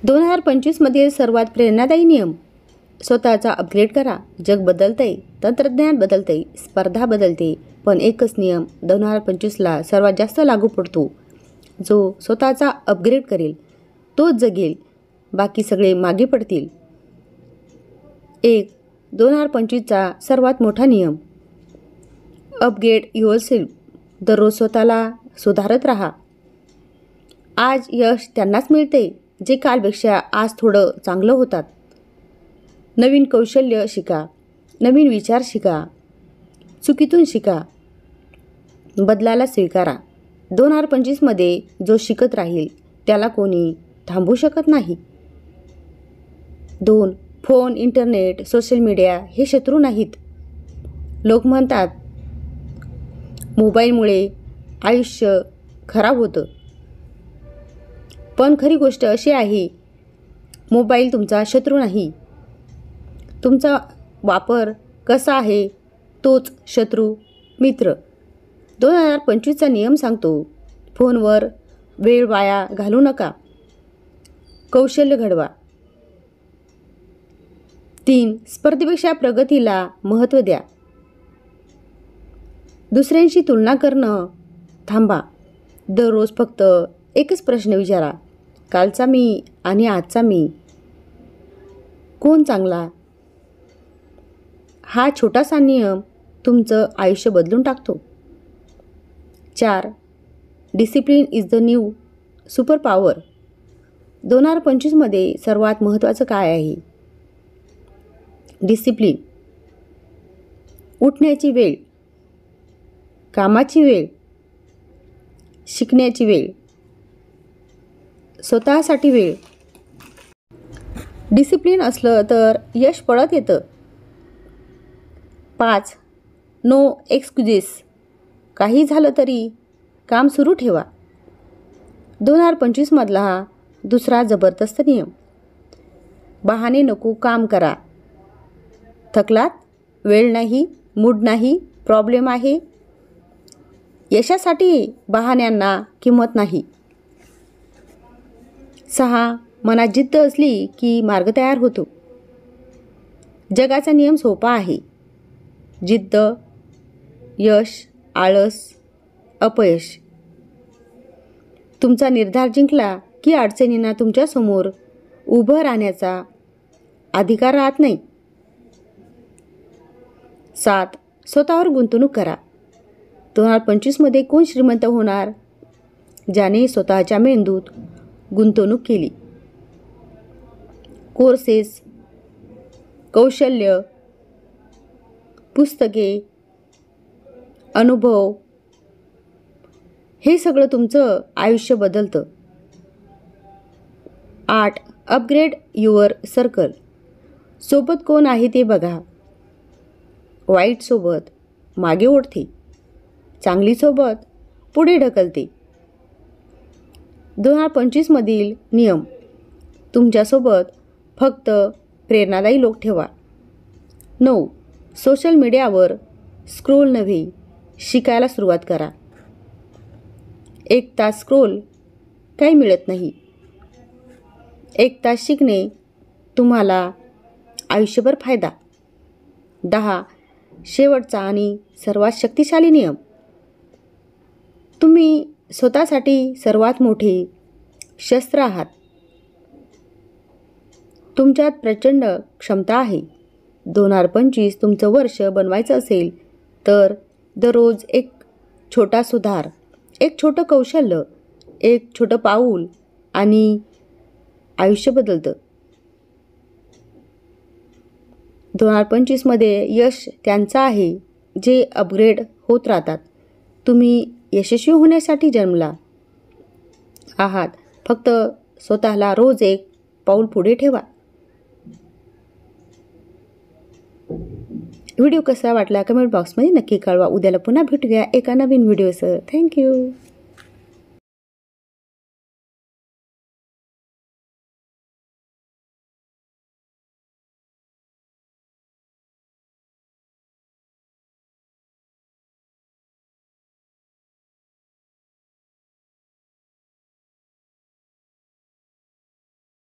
2025 मधील सर्वात प्रेरणादायी नियम. स्वतःचा अपग्रेड करा. जग बदलतंय, तंत्रज्ञान बदलतंय, स्पर्धा बदलते, पण एकच नियम 2025ला सर्वात जास्त लागू पडतो. जो स्वतःचा अपग्रेड करेल तोच जगेल, बाकी सगळे मागे पडतील. 1. 2025चा सर्वात मोठा नियम. Upgrade yourself. दररोज स्वतःला सुधारत राहा. आज यश त्यांनाच मिळते जे कालपेक्षा आज थोडं चांगलं होतात. नवीन कौशल्य शिका, नवीन विचार शिका, चुकीतून शिका, बदलाला स्वीकारा. 2025 मध्ये जो शिकत राहील त्याला कोणी थांबवू शकत नाही. 2. फोन, इंटरनेट, सोशल मीडिया हे शत्रू नाहीत. लोक म्हणतात मोबाईलमुळे आयुष्य खराब होतं, पण खरी गोष्ट अशी आहे, मोबाईल तुमचा शत्रू नाही. तुमचा वापर कसा आहे तोच शत्रू मित्र. 2025चा नियम सांगतो, फोनवर वेळ वाया घालवू नका. कौशल्य घडवा. 3. स्पर्धेपेक्षा प्रगतीला महत्त्व द्या. दुसऱ्यांशी तुलना करणं थांबा. दररोज फक्त एकच प्रश्न विचारा, कालचा मी आणि आजचा मी कोण चांगला? हा छोटासा नियम तुमचं आयुष्य बदलून टाकतो. 4. Discipline is the new super power. 2025 मध्ये सर्वात महत्त्वाचं काय आहे? डिसिप्लिन. उठण्याची वेळ, कामाची वेळ, शिकण्याची वेळ, स्वतःसाठी वेळ. डिसिप्लिन असलं तर यश पळत येतं. 5. No excuses. काही झालं तरी काम सुरू ठेवा. 2025 मधला हा दुसरा जबरदस्त नियम. बहाणे नको, काम करा. थकलात, वेळ नाही, मूड नाही, प्रॉब्लेम आहे. यशासाठी बहाण्यांना किंमत नाही. 6. मनात जिद्द असली की मार्ग तयार होतो. जगाचा नियम सोपा आहे. जिद्द, यश, आळस, अपयश. तुमचा निर्धार जिंकला की अडचणींना तुमच्यासमोर उभं राहण्याचा अधिकार राहत नाही. 7. स्वतःवर गुंतवणूक करा. 2025 मध्ये कोण श्रीमंत होणार? ज्याने स्वतःच्या मेंदूत गुंतवणूक केली. कोर्सेस, कौशल्य, पुस्तके, अनुभव हे सगळं तुमचं आयुष्य बदलतं. 8. Upgrade your circle. सोबत कोण आहे ते बघा. वाईट सोबत मागे ओढते, चांगली सोबत पुढे ढकलते. 2025 मधील नियम. तुमच्यासोबत फक्त प्रेरणादायी लोक ठेवा. 9. सोशल मीडियावर स्क्रोल नव्हे, शिकायला सुरुवात करा. 1 तास स्क्रोल काही मिळत नाही. 1 तास शिकणे तुम्हाला आयुष्यभर फायदा. 10. शेवटचा आणि सर्वात शक्तिशाली नियम. तुम्ही स्वतःसाठी सर्वात मोठे शस्त्र आहात. तुमच्यात प्रचंड क्षमता आहे. 2025 तुमचं वर्ष बनवायचं असेल तर दररोज एक छोटा सुधार, एक छोटं कौशल्य, एक छोटं पाऊल आणि आयुष्य बदलतं. 2025 मध्ये यश त्यांचं आहे जे अपग्रेड होत राहतात. तुम्ही यशस्वी होण्यासाठी जन्मला आहात. फक्त स्वतःला रोज एक पाऊल पुढे ठेवा. व्हिडिओ कसा वाटला कमेंट बॉक्समध्ये नक्की कळवा. उद्याला पुन्हा भेटूया एका नवीन व्हिडिओसह. थँक्यू.